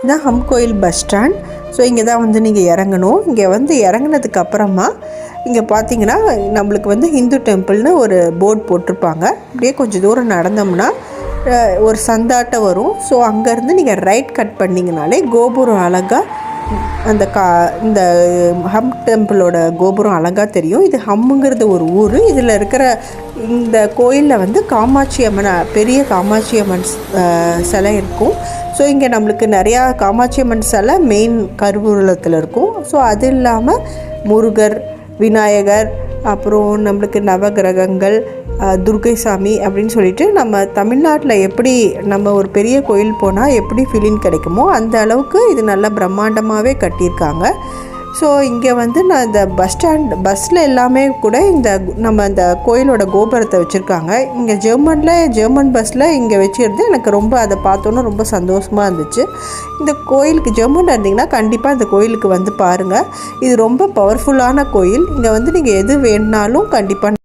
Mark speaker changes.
Speaker 1: இதுதான் ஹம் கோயில் bus stand. So இங்கே தான் வந்து நீங்கள் இறங்கணும். இங்கே வந்து இறங்குனதுக்கு அப்புறமா இங்கே பார்த்தீங்கன்னா நம்மளுக்கு வந்து ஹிந்து டெம்பிள்னு ஒரு போர்டு போட்டிருப்பாங்க. அப்படியே கொஞ்சம் தூரம் நடந்தோம்னா ஒரு சந்தாட்டை வரும். ஸோ அங்கேருந்து நீங்கள் ரைட் கட் பண்ணிங்கனாலே கோபுரம் அழகாக இந்த ஹம் டெம்பிளோட கோபுரம் அழகாக தெரியும். இது ஹம்முங்கிறது ஒரு ஊர். இதில் இருக்கிற இந்த கோயிலில் வந்து காமாட்சி அம்மன், பெரிய காமாட்சி அம்மன் சிலை இருக்கும். ஸோ இங்கே நம்மளுக்கு நிறையா காமாட்சி அம்மன் சிலை மெயின் கருவூலத்தில் இருக்கும். ஸோ அது இல்லாமல் முருகர், விநாயகர், அப்புறம் நம்மளுக்கு நவகிரகங்கள், துர்கை சாமி அப்படின்னு சொல்லிட்டு நம்ம தமிழ்நாட்டில் எப்படி நம்ம ஒரு பெரிய கோயில் போனால் எப்படி ஃபீலிங் கிடைக்குமோ அந்த அளவுக்கு இது நல்லா பிரம்மாண்டமாகவே கட்டியிருக்காங்க. ஸோ இங்கே வந்து நான் இந்த பஸ்ஸில் எல்லாமே கூட நம்ம இந்த கோயிலோட கோபுரத்தை வச்சுருக்காங்க. இங்கே ஜெர்மன் பஸ்ஸில் இங்கே வச்சுருந்து எனக்கு ரொம்ப அதை பார்த்தோன்னா ரொம்ப சந்தோஷமாக இருந்துச்சு. இந்த கோயிலுக்கு ஜெர்மனில் இருந்தீங்கன்னா கண்டிப்பாக இந்த கோயிலுக்கு வந்து பாருங்கள். இது ரொம்ப பவர்ஃபுல்லான கோயில். இங்கே வந்து நீங்கள் எது வேணுனாலும் கண்டிப்பாக